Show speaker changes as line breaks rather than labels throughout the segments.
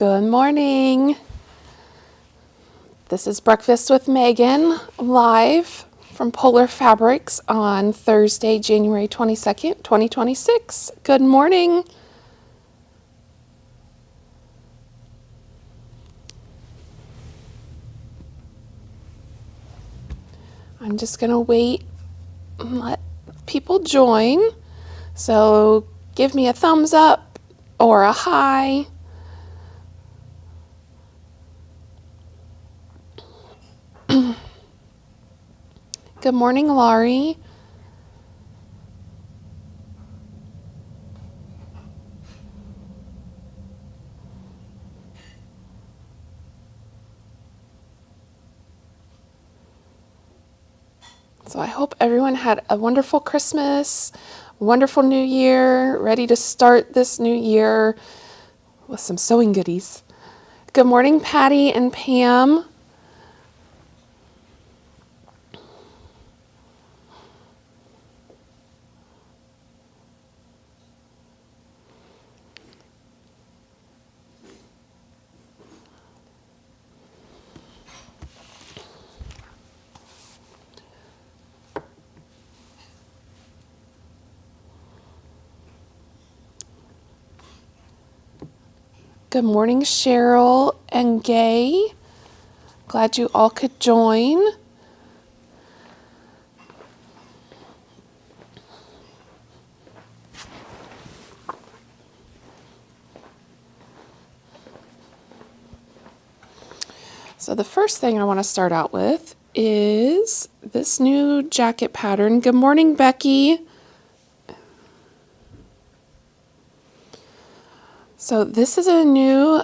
Good morning. This is Breakfast with Megan live from Polar Fabrics on Thursday, January 22nd, 2026. Good morning. I'm just going to wait and let people join. So give me a thumbs up or a hi. Good morning, Laurie. So I hope everyone had a wonderful Christmas, wonderful New Year, ready to start this new year with some sewing goodies. Good morning, Patty and Pam. Good morning, Cheryl and Gay. Glad you all could join. So the first thing I want to start out with is this new jacket pattern. Good morning, Becky. So this is a new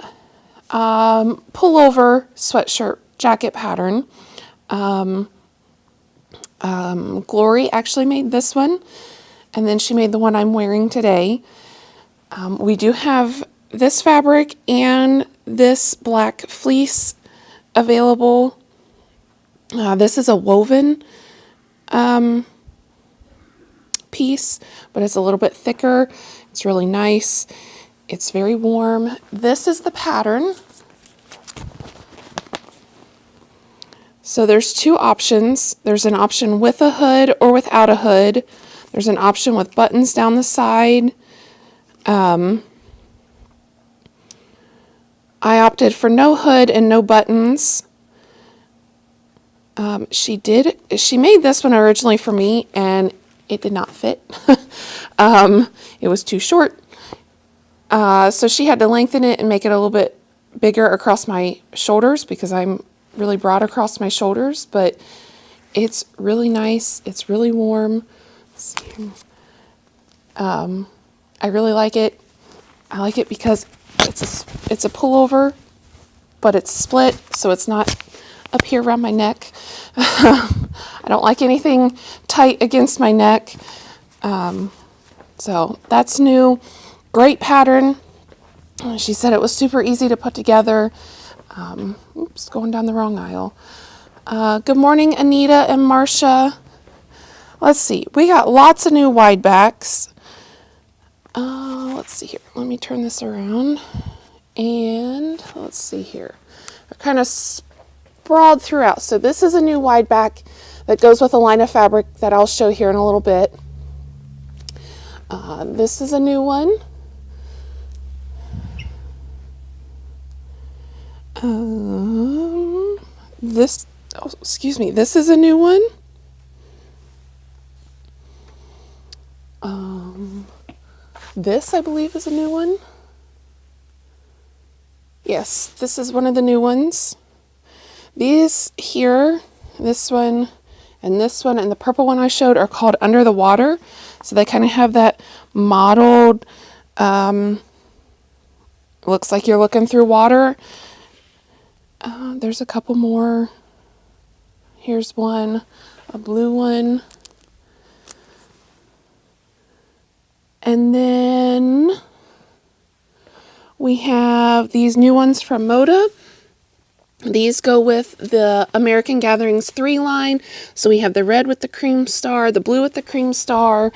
pullover sweatshirt jacket pattern. Glory actually made this one, and then she made the one I'm wearing today. We do have this fabric and this black fleece available. This is a woven piece, but it's a little bit thicker. It's really nice. It's very warm. This is the pattern. So there's two options. There's an option with a hood or without a hood. There's an option with buttons down the side. I opted for no hood and no buttons. She made this one originally for me, and it did not fit. It was too short. So she had to lengthen it and make it a little bit bigger across my shoulders because I'm really broad across my shoulders, but it's really nice. It's really warm. I really like it. I like it because it's a pullover, but it's split, so it's not up here around my neck. I don't like anything tight against my neck. So that's new. Great pattern. She said it was super easy to put together. Oops, going down the wrong aisle. Good morning, Anita and Marcia. Let's see. We got lots of new wide backs. Let's see here. Let me turn this around. And let's see here. They're kind of sprawled throughout. So this is a new wide back that goes with a line of fabric that I'll show here in a little bit. This is a new one. This is a new one. This, I believe, is a new one. Yes, this is one of the new ones. These here, this one, and the purple one I showed are called Under the Water. So they kind of have that mottled, looks like you're looking through water. There's a couple more. Here's one, a blue one. And then we have these new ones from Moda. These go with the American Gatherings 3 line. So we have the red with the cream star, the blue with the cream star,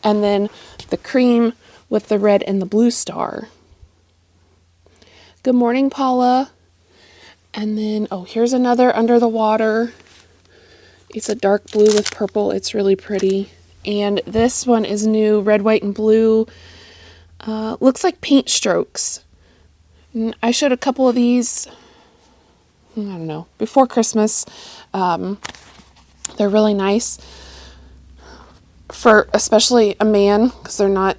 and then the cream with the red and the blue star. Good morning, Paula. And then, oh, here's another under the water. It's a dark blue with purple. It's really pretty. And this one is new, red, white, and blue. Looks like paint strokes. And I showed a couple of these, I don't know, before Christmas. They're really nice for especially a man because they're not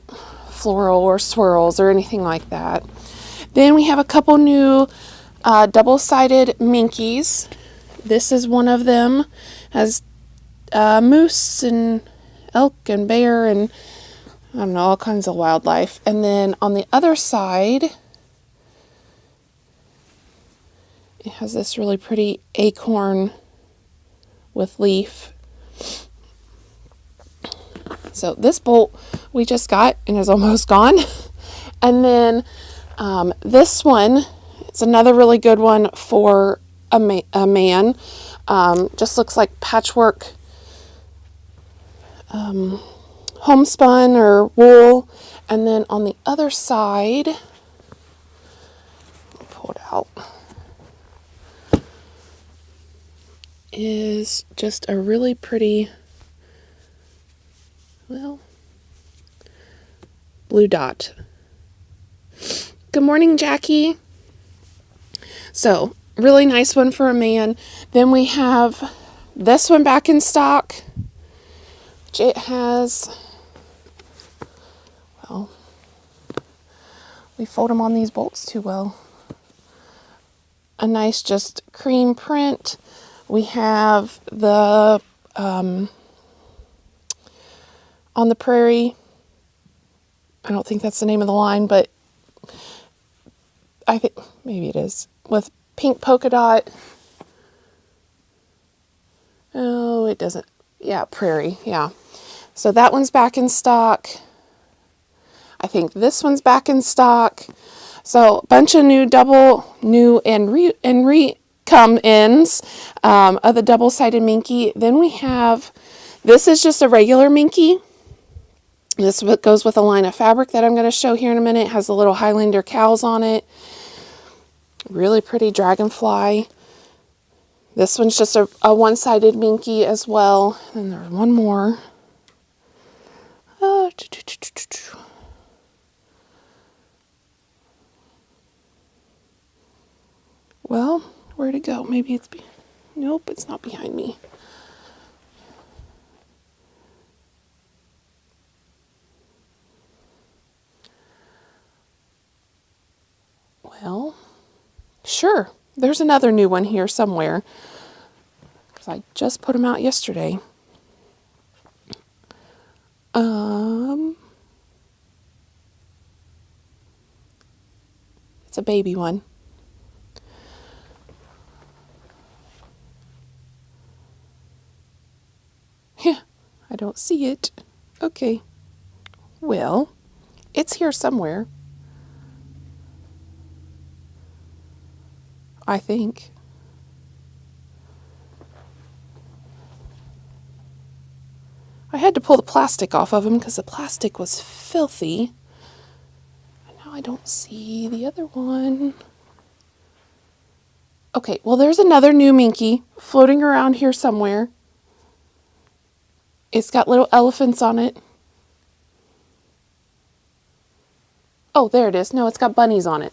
floral or swirls or anything like that. Then we have a couple new double-sided Minkies. This is one of them. Has moose and elk and bear and I don't know, all kinds of wildlife. And then on the other side, it has this really pretty acorn with leaf. So this bolt we just got and is almost gone. And then this one, it's another really good one for a man. Just looks like patchwork homespun or wool. And then on the other side, pull it out, is just a really pretty, well, blue dot. Good morning, Jackie. So, really nice one for a man. Then we have this one back in stock. It has, well, we fold them on these bolts too well. A nice just cream print. We have the On the Prairie. I don't think that's the name of the line, but I think maybe it is. With pink polka dot. Oh, it doesn't. Yeah, Prairie. Yeah. So that one's back in stock. I think this one's back in stock. So a bunch of new and come ins of the double-sided Minky. Then we have, this is just a regular Minky. This goes with a line of fabric that I'm going to show here in a minute. It has the little Highlander cows on it. Really pretty dragonfly. This one's just a one-sided Minky as well. And there's one more. Well, where'd it go? Maybe it's... Nope, it's not behind me. Well, sure. There's another new one here somewhere. Because I just put them out yesterday. It's a baby one. Yeah, I don't see it. Okay. Well, it's here somewhere. I think. I had to pull the plastic off of them because the plastic was filthy. And now I don't see the other one. Okay, well there's another new Minky floating around here somewhere. It's got little elephants on it. Oh, there it is. No, it's got bunnies on it.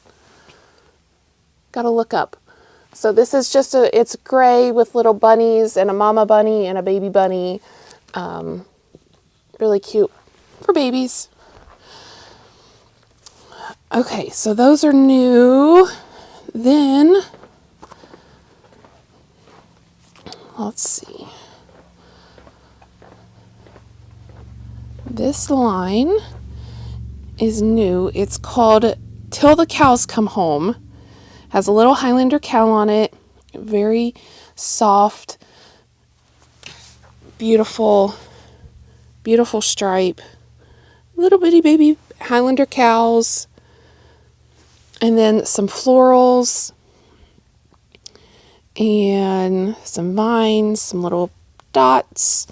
Gotta look up. So this is just it's gray with little bunnies and a mama bunny and a baby bunny. Really cute for babies. Okay, so those are new. Then, let's see. This line is new. It's called Till the Cows Come Home. Has a little Highlander cow on it. Very soft, beautiful, beautiful stripe. Little bitty baby Highlander cows. And then some florals. And some vines, some little dots.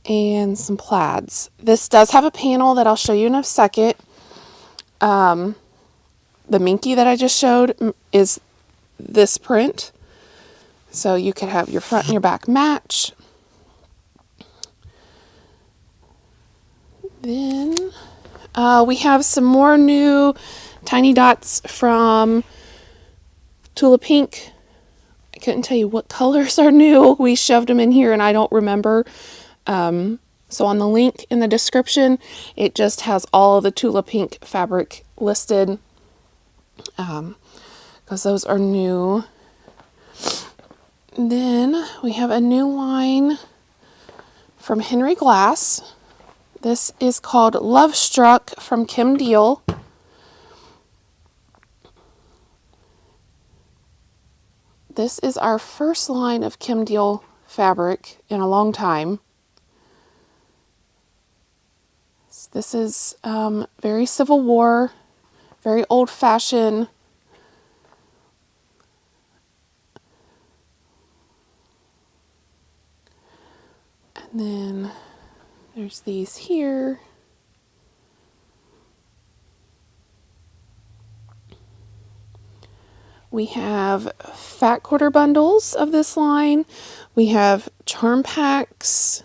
And some plaids. This does have a panel that I'll show you in a second. the Minky that I just showed is this print. So you could have your front and your back match. Then we have some more new tiny dots from Tula Pink. I couldn't tell you what colors are new. We shoved them in here and I don't remember. So on the link in the description, it just has all of the Tula Pink fabric listed, because those are new. Then we have a new line from Henry Glass. This is called Love Struck from Kim Deal. This is our first line of Kim Deal fabric in a long time. This is very Civil War, very old-fashioned. And then there's these here. We have fat quarter bundles of this line. We have charm packs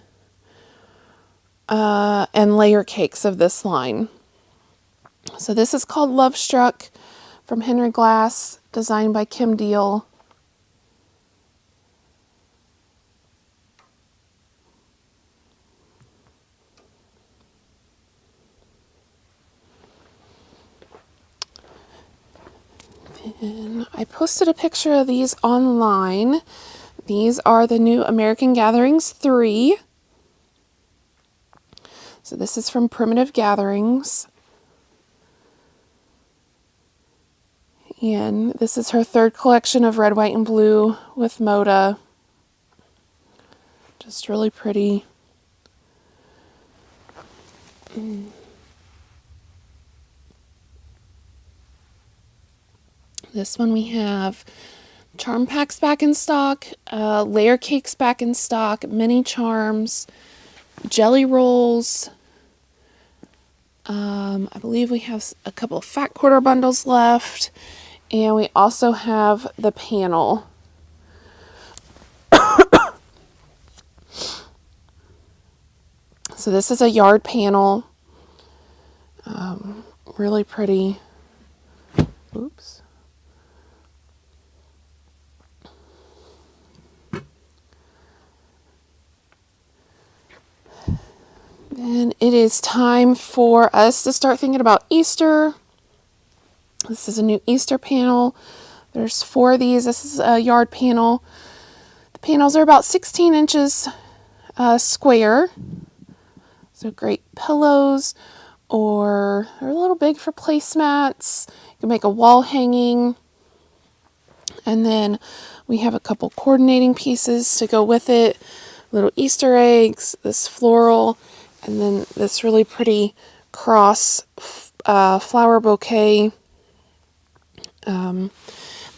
and layer cakes of this line. So this is called Love Struck from Henry Glass, designed by Kim Deal. And I posted a picture of these online. These are the new American Gatherings 3. So this is from Primitive Gatherings. And this is her third collection of red, white, and blue with Moda. Just really pretty. This one we have charm packs back in stock, layer cakes back in stock, mini charms, jelly rolls. I believe we have a couple of fat quarter bundles left, and we also have the panel. So this is a yard panel, really pretty. Oops. And it is time for us to start thinking about Easter. This is a new Easter panel. There's 4 of these. This is a yard panel. The panels are about 16 inches square. So great pillows, or they're a little big for placemats. You can make a wall hanging. And then we have a couple coordinating pieces to go with it. Little Easter eggs, this floral, and then this really pretty cross flower bouquet. Then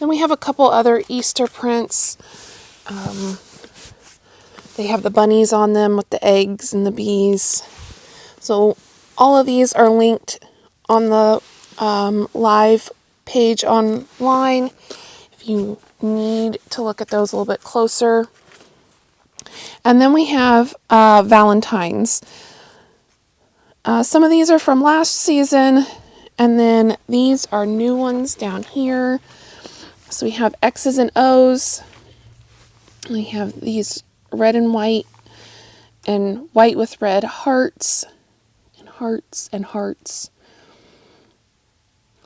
we have a couple other Easter prints. They have the bunnies on them with the eggs and the bees. So all of these are linked on the live page online if you need to look at those a little bit closer. And then we have Valentine's. Some of these are from last season, and then these are new ones down here. So we have X's and O's. We have these red and white with red hearts and hearts and hearts.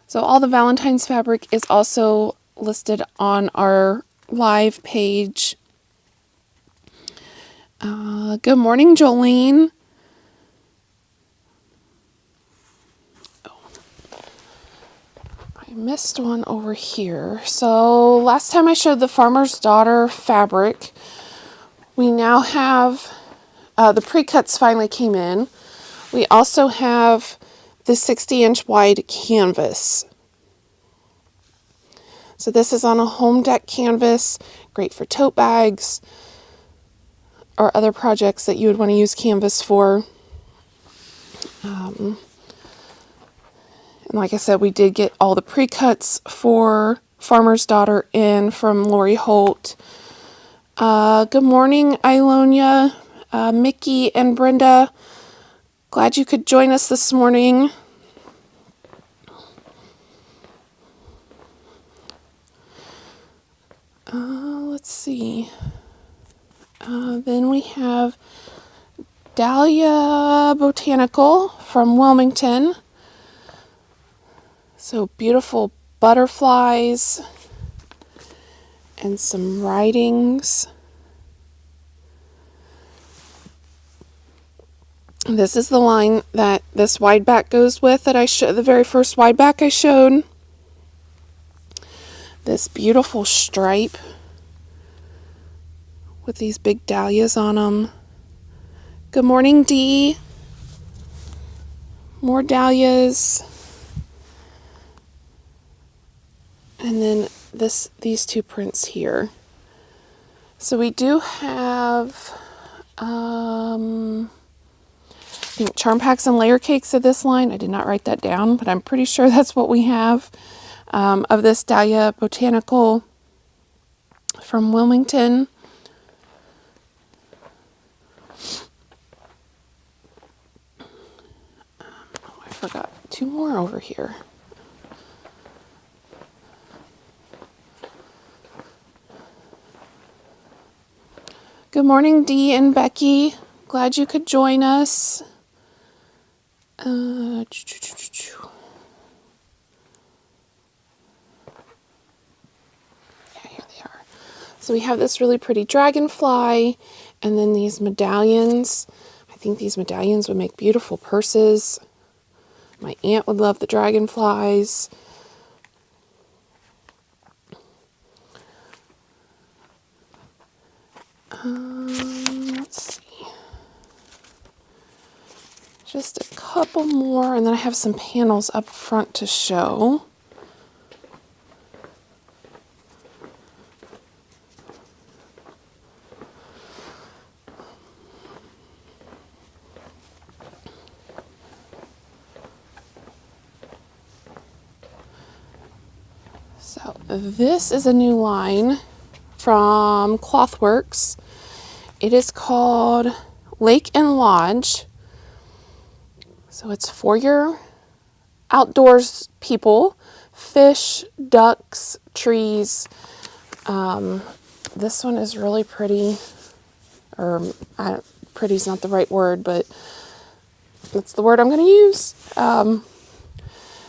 So all the Valentine's fabric is also listed on our live page. Good morning, Jolene. I missed one over here. So last time I showed the Farmer's Daughter fabric. We now have the pre-cuts finally came in. We also have the 60-inch wide canvas. So this is on a home deck canvas, great for tote bags or other projects that you would want to use canvas for. And And like I said, we did get all the pre-cuts for Farmer's Daughter in from Lori Holt. Good morning, Ilonia, Mickey, and Brenda. Glad you could join us this morning. Let's see. Then we have Dahlia Botanical from Wilmington. So beautiful butterflies and some writings. This is the line that this wide back goes with that I showed, the very first wide back I showed. This beautiful stripe with these big dahlias on them. Good morning, Dee. More dahlias. And then these two prints here. So we do have I think charm packs and layer cakes of this line. I did not write that down, but I'm pretty sure that's what we have of this Dahlia Botanical from Wilmington. I forgot two more over here. Good morning, Dee and Becky. Glad you could join us. Yeah, here they are. So we have this really pretty dragonfly, and then these medallions. I think these medallions would make beautiful purses. My aunt would love the dragonflies. Let's see. Just a couple more, and then I have some panels up front to show. So this is a new line from Clothworks. It is called Lake and Lodge. So it's for your outdoors people, fish, ducks, trees. This one is really pretty, or pretty's not the right word, but that's the word I'm going to use.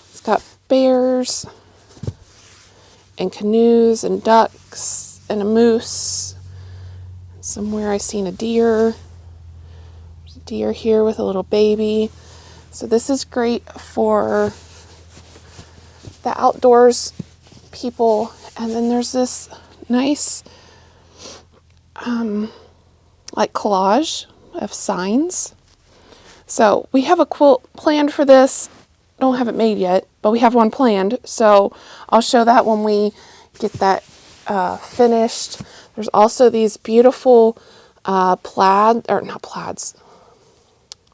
It's got bears and canoes and ducks and a moose. Somewhere I've seen a deer. There's a deer here with a little baby. So this is great for the outdoors people. And then there's this nice like collage of signs. So we have a quilt planned for this. Don't have it made yet, but we have one planned. So I'll show that when we get that finished. There's also these beautiful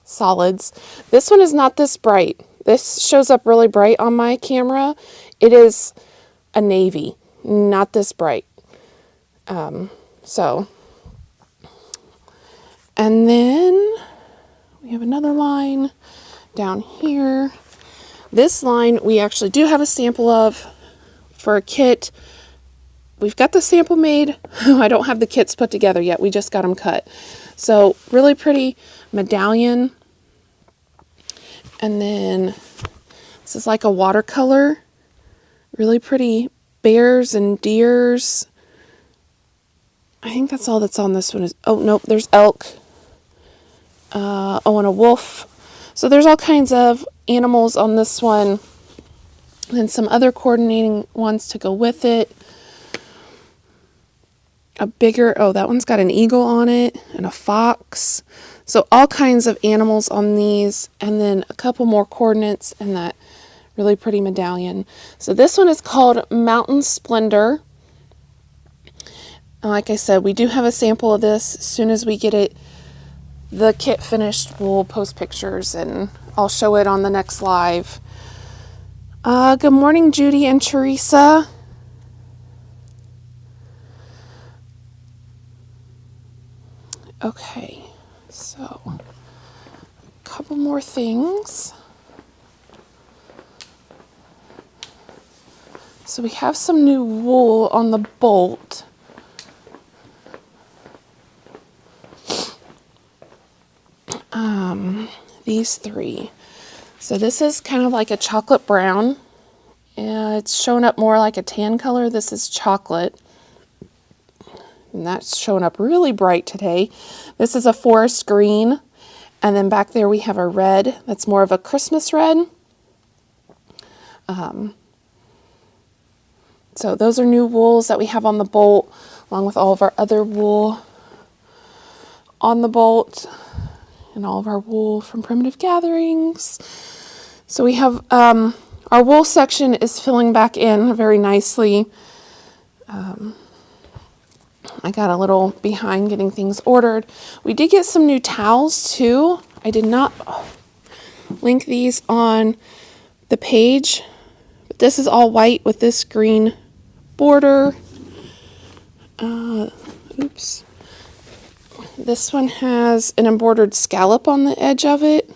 solids. This one is not this bright. This shows up really bright on my camera. It is a navy, not this bright. And then we have another line down here. This line we actually do have a sample of for a kit. We've got the sample made. I don't have the kits put together yet. We just got them cut. So really pretty medallion. And then this is like a watercolor. Really pretty bears and deers. I think that's all that's on this one. Oh, nope, there's elk. And a wolf. So there's all kinds of animals on this one. And some other coordinating ones to go with it. A bigger, that one's got an eagle on it and a fox. So all kinds of animals on these, and then a couple more coordinates and that really pretty medallion. So this one is called Mountain Splendor. Like I said, we do have a sample of this. As soon as we get the kit finished, we'll post pictures and I'll show it on the next live. Good morning, Judy and Teresa. Okay, so a couple more things. So we have some new wool on the bolt. These three. So this is kind of like a chocolate brown. It's showing up more like a tan color. This is chocolate. And that's showing up really bright today. This is a forest green. And then back there we have a red that's more of a Christmas red. So those are new wools that we have on the bolt, along with all of our other wool on the bolt and all of our wool from Primitive Gatherings. So we have our wool section is filling back in very nicely. I got a little behind getting things ordered. We did get some new towels too. I did not link these on the page, but this is all white with this green border. Oops. This one has an embroidered scallop on the edge of it.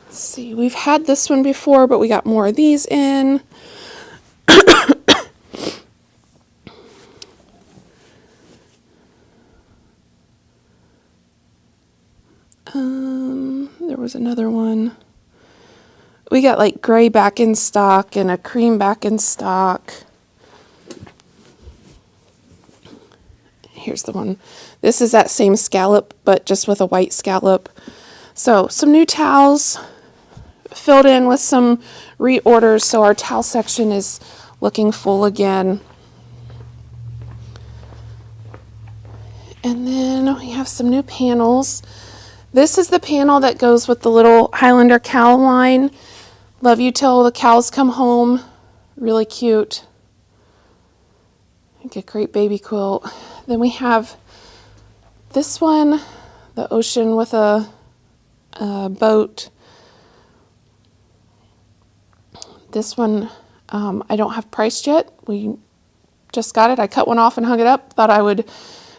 Let's see, we've had this one before, but we got more of these in. There was another one. We got like gray back in stock and a cream back in stock. Here's the one. This is that same scallop, but just with a white scallop. So some new towels filled in with some reorders. So our towel section is looking full again. And then we have some new panels. This is the panel that goes with the little Highlander cowl line. Love you till the cows come home. Really cute. I think a great baby quilt. Then we have this one, the ocean with a boat. This one I don't have priced yet. We just got it. I cut one off and hung it up. Thought I would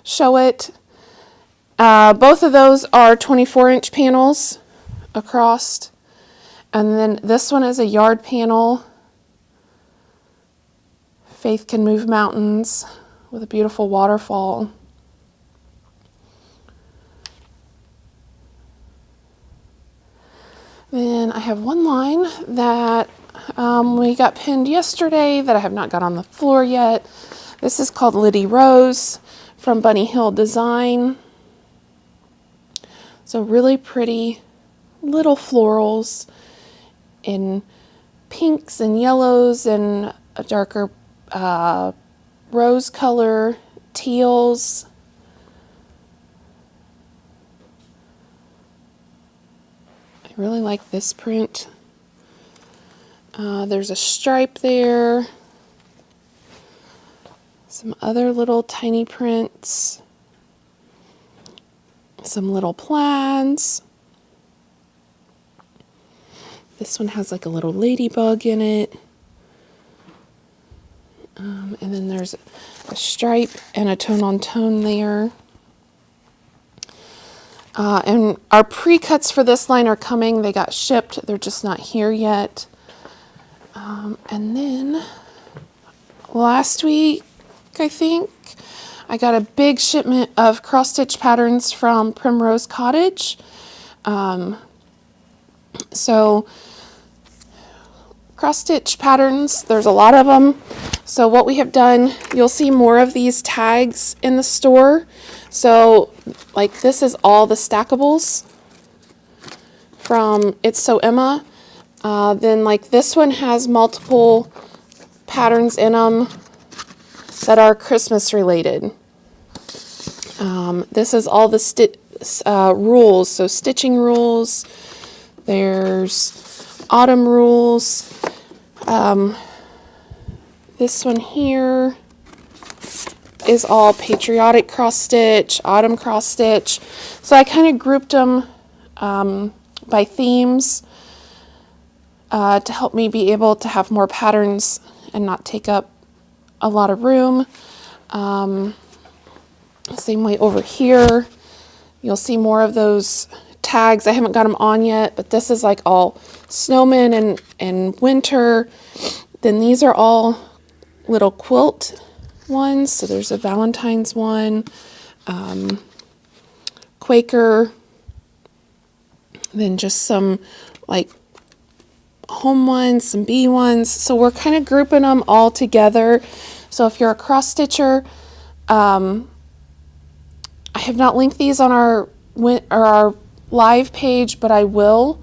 show it. Both of those are 24-inch panels across. And then this one is a yard panel. Faith Can Move Mountains with a beautiful waterfall. Then I have one line that we got pinned yesterday that I have not got on the floor yet. This is called Liddy Rose from Bunny Hill Design. So really pretty little florals in pinks and yellows and a darker rose color, teals. I really like this print. There's a stripe there. Some other little tiny prints. Some little plaids. This one has like a little ladybug in it. And then there's a stripe and a tone-on-tone there. And our pre-cuts for this line are coming. They got shipped. They're just not here yet. And then last week, I think, I got a big shipment of cross-stitch patterns from Primrose Cottage. So cross-stitch patterns, there's a lot of them. So what we have done, you'll see more of these tags in the store. So like this is all the stackables from It's So Emma. Then like this one has multiple patterns in them that are Christmas related. This is all the rules, so stitching rules. There's autumn rules. This one here, is all patriotic cross stitch, autumn cross stitch. So I kind of grouped them by themes to help me be able to have more patterns and not take up a lot of room. Same way over here. You'll see more of those tags. I haven't got them on yet, but this is like all snowmen and winter. Then these are all little quilt ones. So there's a Valentine's one, Quaker, then just some like home ones, some bee ones. So we're kind of grouping them all together. So if you're a cross stitcher, I have not linked these on our live page, but I will.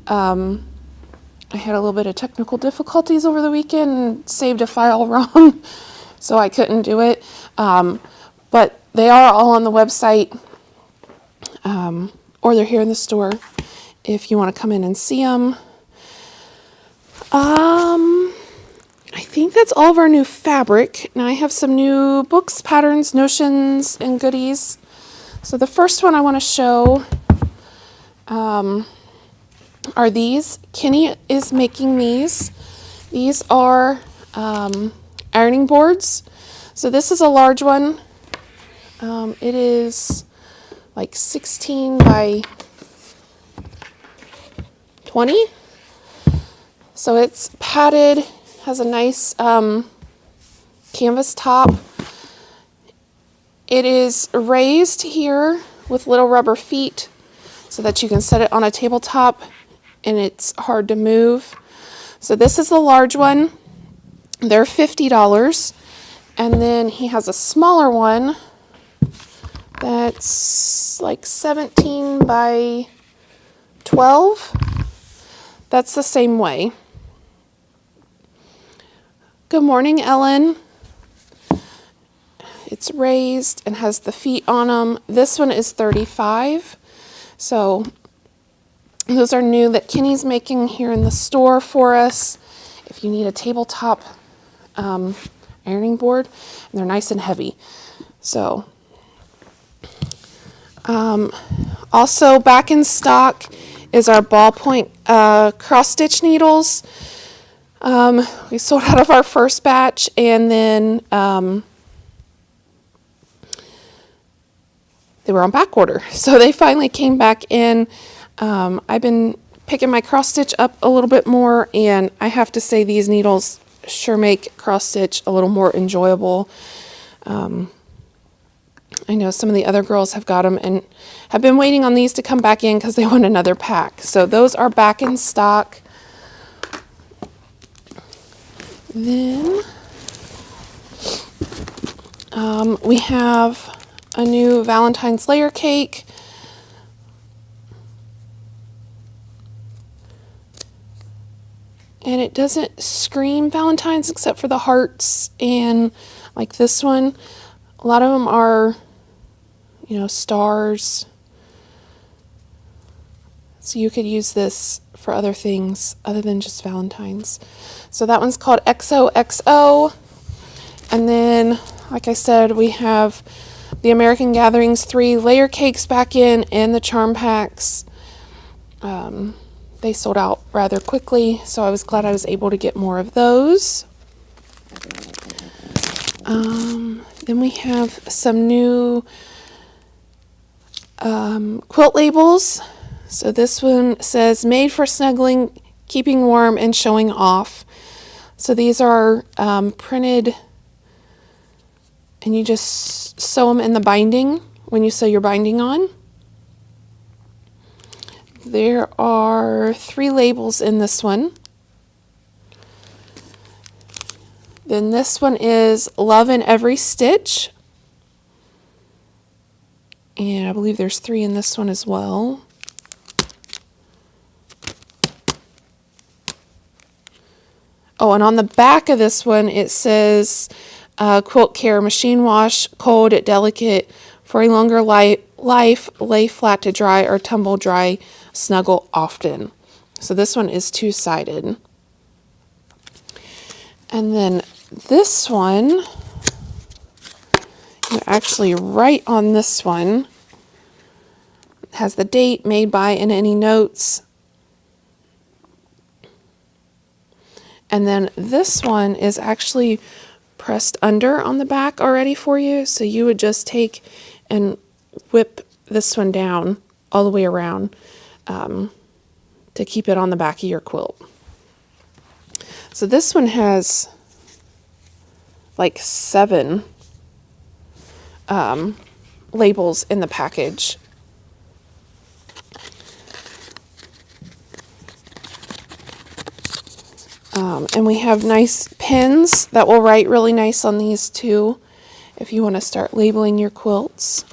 I had a little bit of technical difficulties over the weekend and saved a file wrong, so I couldn't do it. But they are all on the website, or they're here in the store if you want to come in and see them. I think that's all of our new fabric. Now I have some new books, patterns, notions, and goodies. So the first one I want to show are these. Kenny is making these. These are ironing boards. So this is a large one. It is like 16 by 20. So it's padded, has a nice canvas top. It is raised here with little rubber feet so that you can set it on a tabletop and it's hard to move. So this is the large one. They're $50. And then he has a smaller one that's like 17 by 12. That's the same way. Good morning, Ellen. It's raised and has the feet on them. This one is $35. So those are new that Kenny's making here in the store for us. If you need a tabletop ironing board, and they're nice and heavy. So also back in stock is our ballpoint cross stitch needles. We sold out of our first batch, and then they were on back order. So they finally came back in. I've been picking my cross stitch up a little bit more, and I have to say these needles sure make cross stitch a little more enjoyable. I know some of the other girls have got them and have been waiting on these to come back in because they want another pack. So those are back in stock. Then we have a new Valentine's layer cake. And it doesn't scream Valentine's except for the hearts and like this one. A lot of them are, you know, stars. So you could use this for other things other than just Valentine's. So that one's called XOXO. And then, like I said, we have the American Gatherings 3 layer cakes back in and the charm packs. They sold out rather quickly, so I was glad I was able to get more of those. Then we have some new quilt labels. So this one says made for snuggling, keeping warm, and showing off. So these are printed, and you just sew them in the binding when you sew your binding on. There are 3 labels in this one. Then this one is Love in Every Stitch. And I believe there's 3 in this one as well. Oh, and on the back of this one it says quilt care, machine wash, cold, delicate, for a longer life, lay flat to dry or tumble dry, snuggle often. So this one is 2-sided. And then this one And actually, right on this one has the date, made by, and any notes. And then this one is actually pressed under on the back already for you. So you would just take and whip this one down all the way around to keep it on the back of your quilt. So this one has like 7 labels in the package. And we have nice pins that will write really nice on these too, if you want to start labeling your quilts.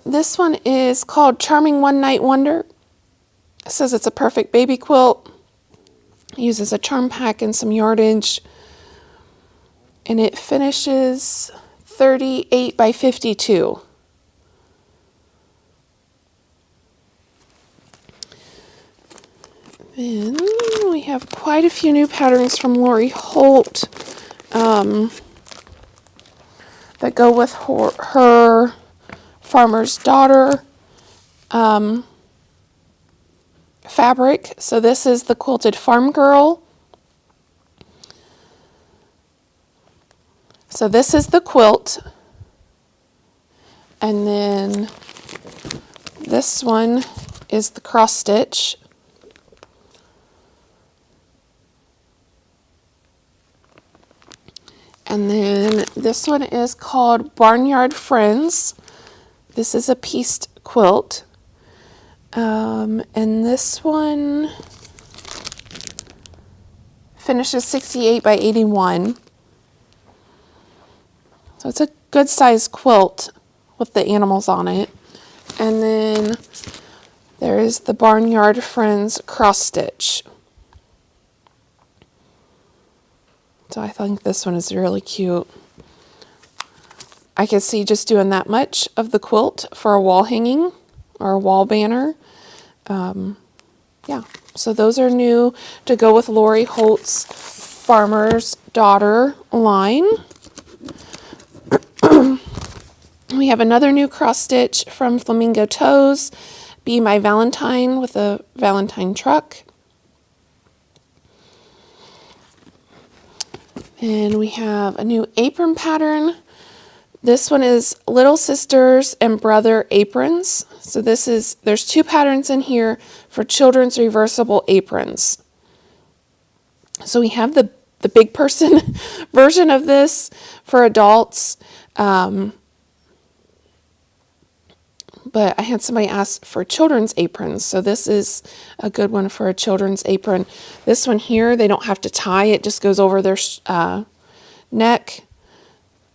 This one is called Charming One Night Wonder. It says it's a perfect baby quilt. It uses a charm pack and some yardage. And it finishes 38 by 52. Then we have quite a few new patterns from Lori Holt that go with her Farmer's Daughter fabric. So this is the Quilted Farm Girl. So this is the quilt. And then this one is the cross stitch. And then this one is called Barnyard Friends. This is a pieced quilt. And this one finishes 68 by 81. So it's a good size quilt with the animals on it. And then there is the Barnyard Friends cross stitch. So I think this one is really cute. I could see just doing that much of the quilt for a wall hanging or a wall banner. Yeah, so those are new to go with Lori Holt's Farmer's Daughter line. We have another new cross stitch from Flamingo Toes, Be My Valentine, with a Valentine truck. And we have a new apron pattern. This one is Little Sisters and Brother aprons. So there's 2 patterns in here for children's reversible aprons. So we have the big person version of this for adults. But I had somebody ask for children's aprons. So this is a good one for a children's apron. This one here, they don't have to tie. It just goes over their neck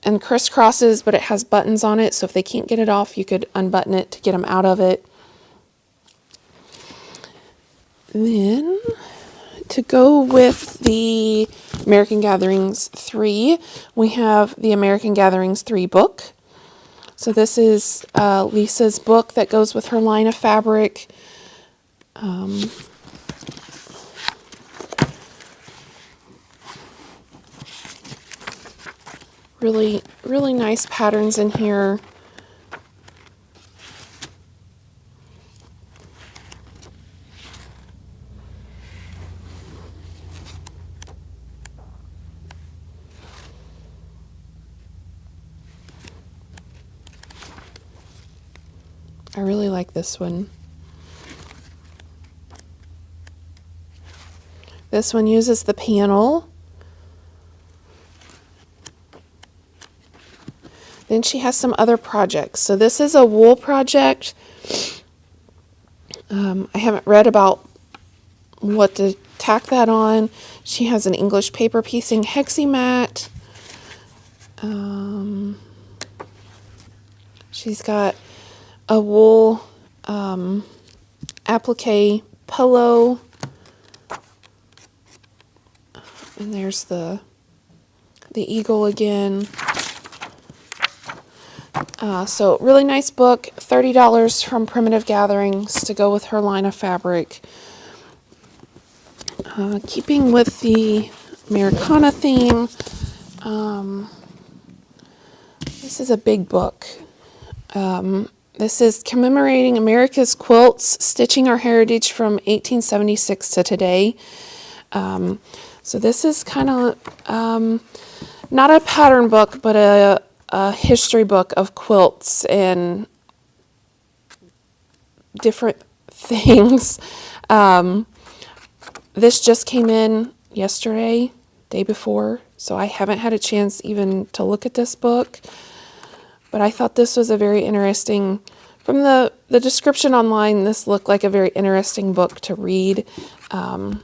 and crisscrosses, but it has buttons on it. So if they can't get it off, you could unbutton it to get them out of it. Then to go with the American Gatherings 3, we have the American Gatherings 3 book. So this is Lisa's book that goes with her line of fabric. Really, really nice patterns in here. I really like this one. This one uses the panel. Then she has some other projects. So this is a wool project. I haven't read about what to tack that on. She has an English paper piecing hexie mat. She's got a wool applique pillow. And there's the eagle again. So really nice book, $30 from Primitive Gatherings to go with her line of fabric. Keeping with the Americana theme, This is a big book. This is commemorating America's quilts, stitching our heritage from 1876 to today. So this is kind of not a pattern book, but a history book of quilts and different things. This just came in yesterday, day before, so I haven't had a chance even to look at this book. But I thought this was a very interesting, from the description online, this looked like a very interesting book to read. And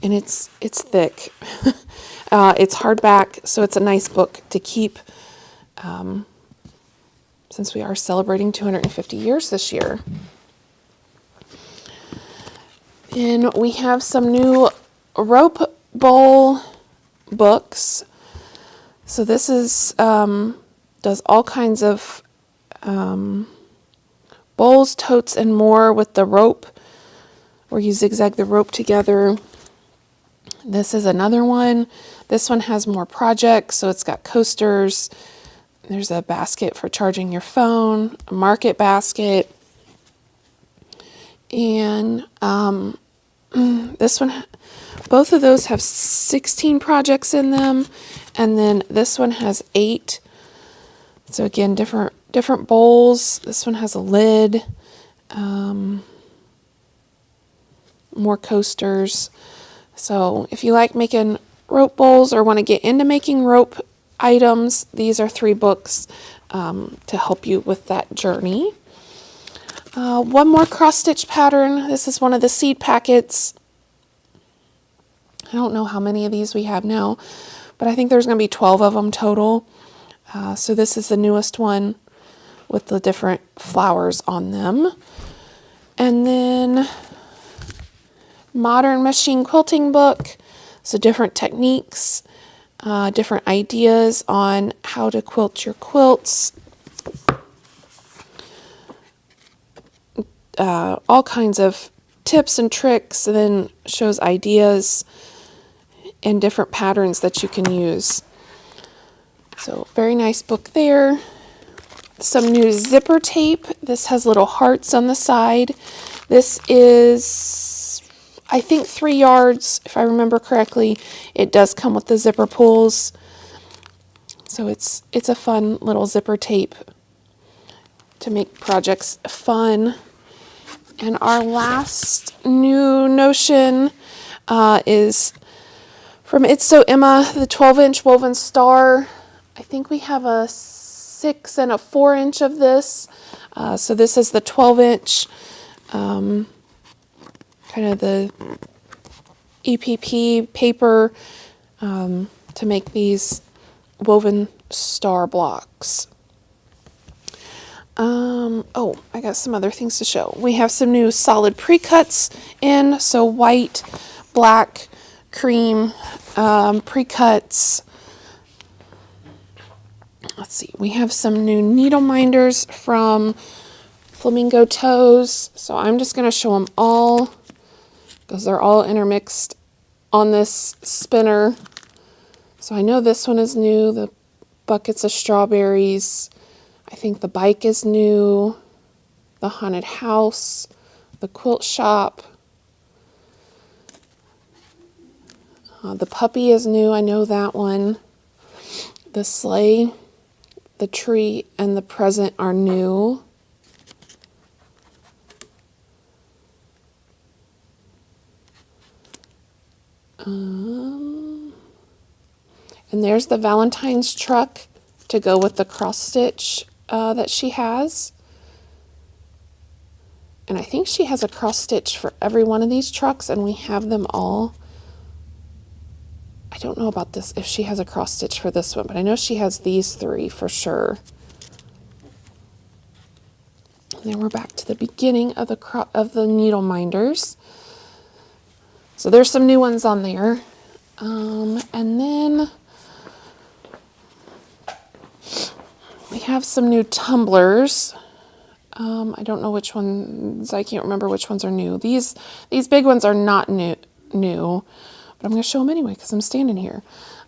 it's thick. It's hardback, so it's a nice book to keep, since we are celebrating 250 years this year. And we have some new rope bowl books. So this is does all kinds of bowls, totes, and more with the rope, where you zigzag the rope together. This is another one. This one has more projects, so it's got coasters. There's a basket for charging your phone, a market basket, and this one, both of those have 16 projects in them, and then this one has 8. So again, different bowls. This one has a lid, more coasters. So if you like making rope bowls or want to get into making rope items, these are 3 books to help you with that journey. One more cross-stitch pattern. This is one of the seed packets. I don't know how many of these we have now, but I think there's going to be 12 of them total. So this is the newest one with the different flowers on them. And then modern machine quilting book. So different techniques, different ideas on how to quilt your quilts. All kinds of tips and tricks, and then shows ideas and different patterns that you can use. So very nice book there. Some new zipper tape. This has little hearts on the side. This is, I think, 3 yards, if I remember correctly. It does come with the zipper pulls. So it's a fun little zipper tape to make projects fun. And our last new notion is from It's Sew Emma, the 12-inch woven star. I think we have a 6 and a 4-inch of this. So this is the 12-inch, kind of the EPP paper to make these woven star blocks. Oh, I got some other things to show. We have some new solid pre-cuts in, so white, black, cream pre-cuts. Let's see, we have some new needle minders from Flamingo Toes. So I'm just going to show them all because they're all intermixed on this spinner. So I know this one is new, the buckets of strawberries. I think the bike is new, the haunted house, the quilt shop. The puppy is new, I know that one. The sleigh, the tree, and the present are new. And there's the Valentine's truck to go with the cross stitch that she has. And I think she has a cross stitch for every one of these trucks, and we have them all. I don't know about this, if she has a cross stitch for this one, but I know she has these 3 for sure. And then we're back to the beginning of the needle minders. So there's some new ones on there. And then we have some new tumblers. I don't know which ones, I can't remember which ones are new. These big ones are not new, but I'm going to show them anyway because I'm standing here.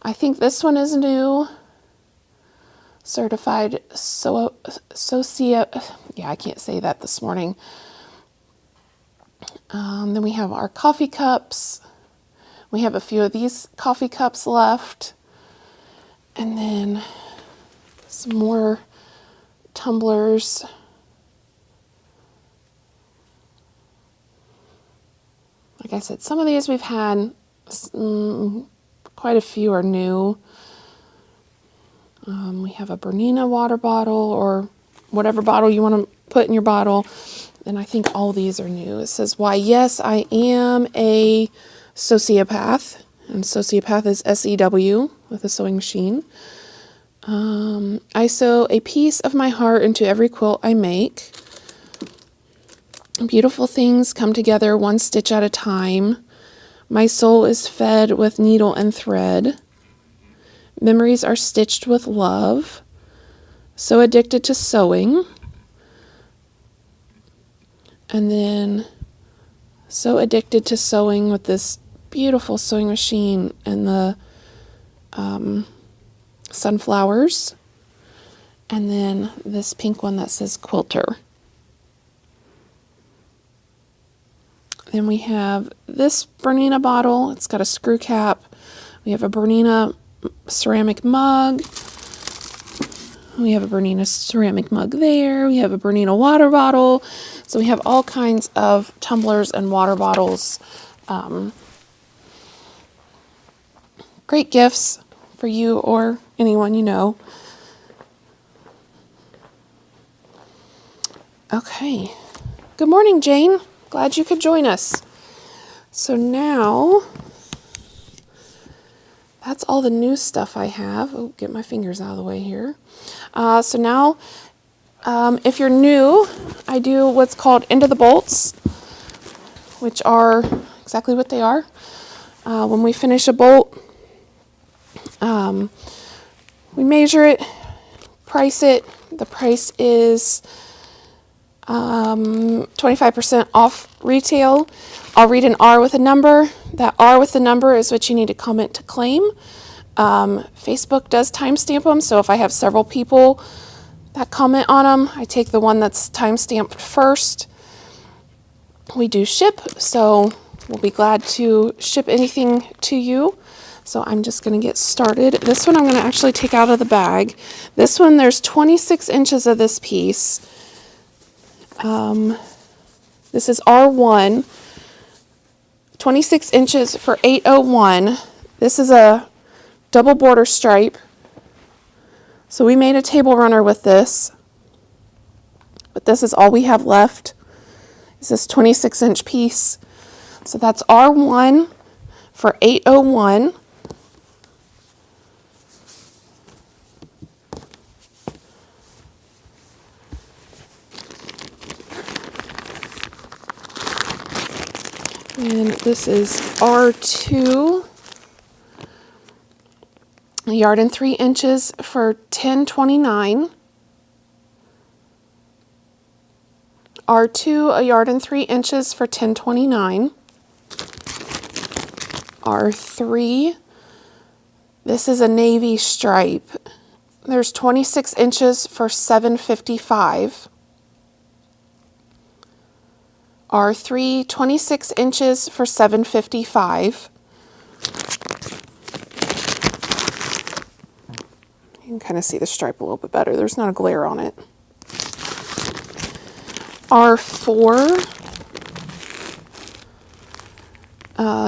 I think this one is new. Certified yeah, I can't say that this morning. Then we have our coffee cups. We have a few of these coffee cups left. And then some more tumblers. Like I said, some of these we've had, quite a few are new. We have a Bernina water bottle, or whatever bottle you want to put in your bottle. And I think all these are new. It says, why, yes, I am a sociopath. And sociopath is S-E-W with a sewing machine. I sew a piece of my heart into every quilt I make. Beautiful things come together one stitch at a time. My soul is fed with needle and thread. Memories are stitched with love. So addicted to sewing. And then so addicted to sewing with this beautiful sewing machine and the sunflowers. And then this pink one that says quilter. Then we have this Bernina bottle. It's got a screw cap. We have a Bernina ceramic mug. We have a Bernina ceramic mug there. We have a Bernina water bottle. So we have all kinds of tumblers and water bottles. Great gifts for you or anyone you know. Okay. Good morning, Jane. Glad you could join us. So now, that's all the new stuff I have. Oh, get my fingers out of the way here. So now, if you're new, I do what's called into the bolts, which are exactly what they are. When we finish a bolt, we measure it, price it. The price is 25% off retail. I'll read an R with a number. That R with the number is what you need to comment to claim. Facebook does timestamp them, so if I have several people that comment on them, I take the one that's timestamped first. We do ship, so we'll be glad to ship anything to you. So I'm just going to get started. This one I'm going to actually take out of the bag. This one, there's 26 inches of this piece. This is R1, 26 inches for 801. This is a double border stripe. So we made a table runner with this, but this is all we have left, is this 26 inch piece. So that's R1 for 801. And this is R2, a yard and 3 inches for 1029. R2, a yard and 3 inches for 1029. R3, this is a navy stripe. There's 26 inches for 755. R3, 26 inches for 755. You can kind of see the stripe a little bit better. There's not a glare on it. R4,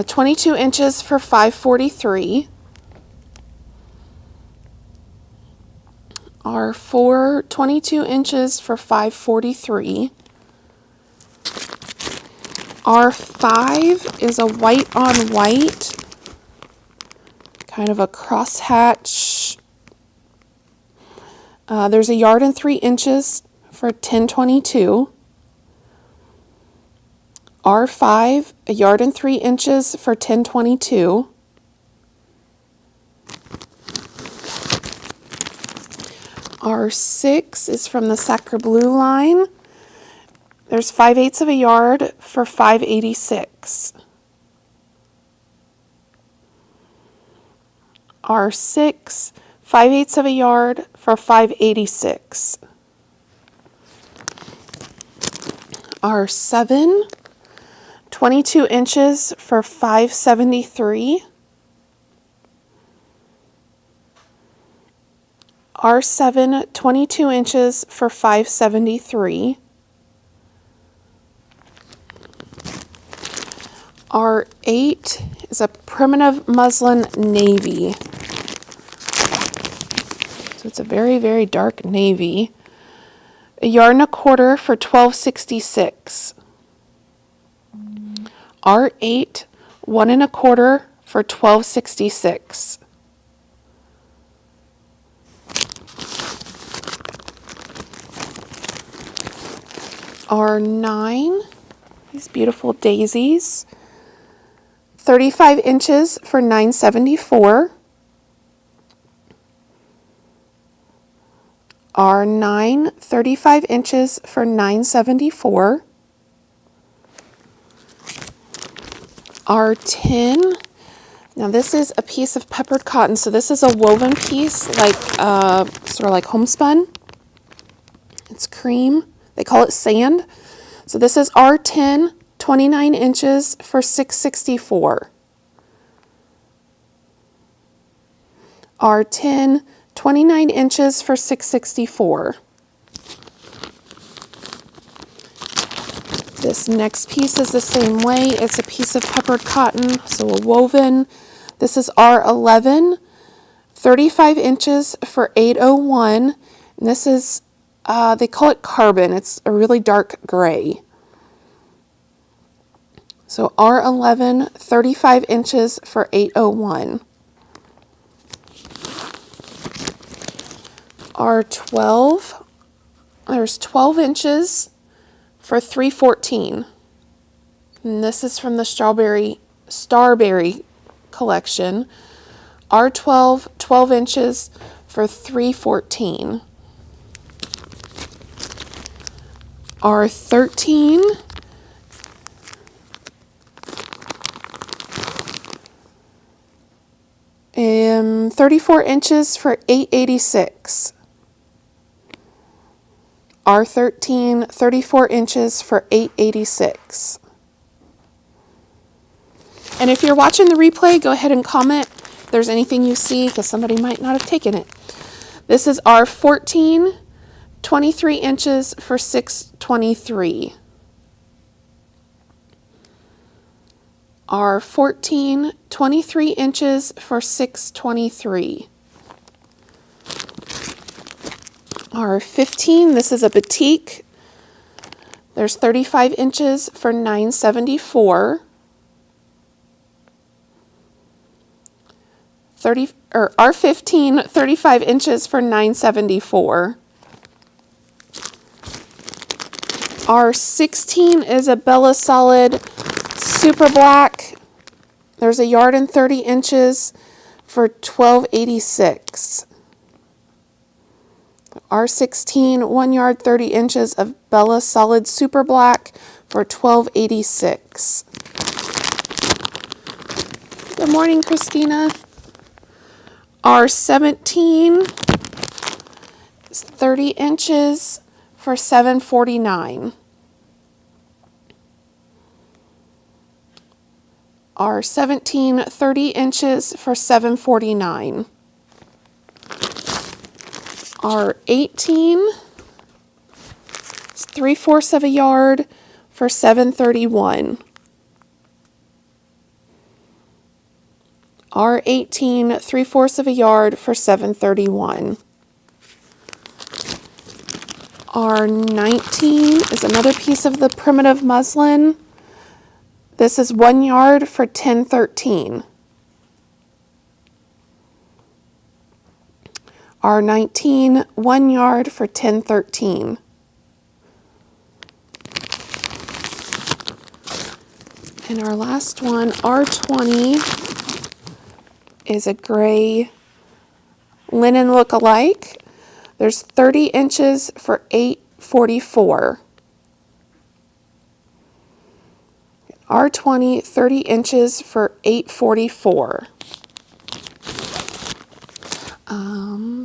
22 inches for 543. R4, 22 inches for 543. R5 is a white on white, kind of a crosshatch. There's a yard and 3 inches for 1022. R5, a yard and 3 inches for 1022. R6 is from the Sacre Bleu line. There's 5/8 of a yard for 586. R6, 5/8 of a yard for $5.86. R7, 22 inches for $5.73. R7, 22 inches for $5.73. R8 is a primitive muslin navy. So it's a very, very dark navy. 1.25 yards for $12.66. R8, 1.25 yards for $12.66. R9, these beautiful daisies, 35 inches for $9.74. R9, 35 inches for $9.74. R10, now this is a piece of peppered cotton, so this is a woven piece, like sort of like homespun. It's cream. They call it sand. So this is R10, 29 inches for $6.64. R10, 29 inches for $6.64. This next piece is the same way. It's a piece of peppered cotton, so a woven. This is R11, 35 inches for $8.01. And this is they call it carbon. It's a really dark gray. So R11, 35 inches for $8.01. R12, there's 12 inches for $3.14. And this is from the Starberry collection. R12, 12 inches for $3.14. R13, and 34 inches for $8.86. R13, 34 inches for $8.86. And if you're watching the replay, go ahead and comment if there's anything you see, because somebody might not have taken it. This is R14, 23 inches for $6.23. R14, 23 inches for $6.23. R15, this is a batik. There's 35 inches for $9.74. R15, 35 inches for $9.74. R16 is a Bella Solid super black. There's 1.30 yards for $12.86. R16, 1 yard 30 inches of Bella Solid super black for $12.86. Good morning, Christina. R17 is 30 inches for $7.49. R17, 30 inches for $7.49. R18 is 3/4 of a yard for $7.31. R18, 3/4 of a yard for $7.31. R19 is another piece of the primitive muslin. This is 1 yard for $10.13. R19, 1 yard for $10.13. And our last one, R20, is a gray linen look-alike. There's 30 inches for $8.44. R20, 30 inches for $8.44.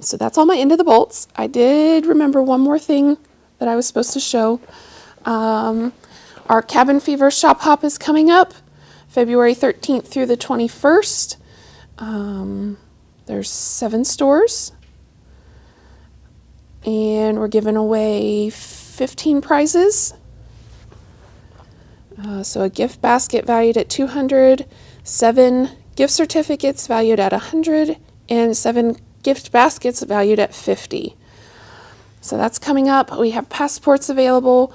So that's all my end of the bolts. I did remember one more thing that I was supposed to show. Our Cabin Fever Shop Hop is coming up February 13th through the 21st. There's 7 stores, and we're giving away 15 prizes. So a gift basket valued at $200, 7 gift certificates valued at $100, and 7 gift baskets valued at $50. So that's coming up. We have passports available.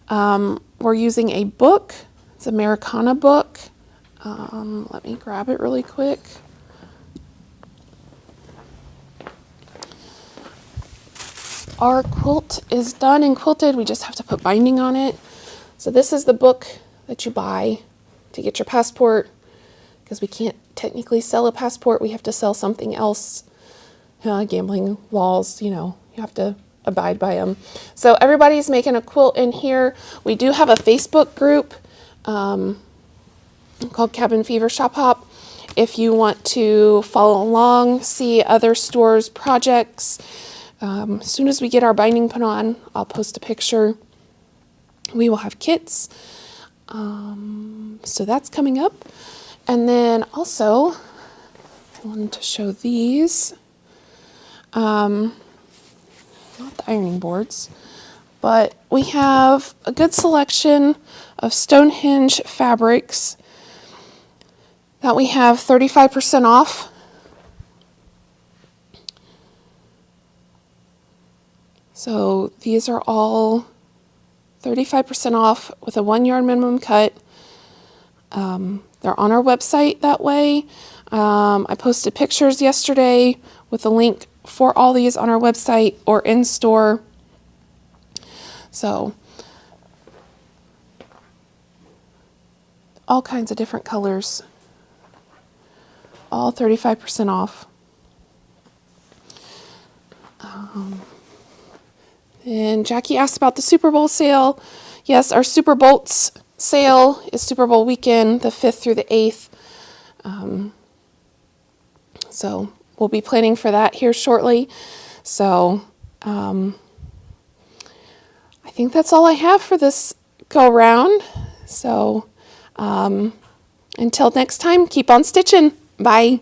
We're using a book. It's an Americana book. Let me grab it really quick. Our quilt is done and quilted. We just have to put binding on it. So this is the book that you buy to get your passport, because we can't technically sell a passport. We have to sell something else. Gambling laws, you have to abide by them. So everybody's making a quilt in here. We do have a Facebook group called Cabin Fever Shop Hop. If you want to follow along, see other stores' projects, as soon as we get our binding put on, I'll post a picture. We will have kits. So that's coming up. And then also, I wanted to show these. Not the ironing boards, but we have a good selection of Stonehenge fabrics that we have 35% off. So these are all 35% off with a 1 yard minimum cut. They're on our website that way. I posted pictures yesterday with a link for all these on our website or in store. So all kinds of different colors, all 35% off. And Jackie asked about the Super Bowl sale. Yes, our Super Bolts sale is Super Bowl weekend, the 5th through the 8th. So we'll be planning for that here shortly. So I think that's all I have for this go round. So until next time, keep on stitching. Bye.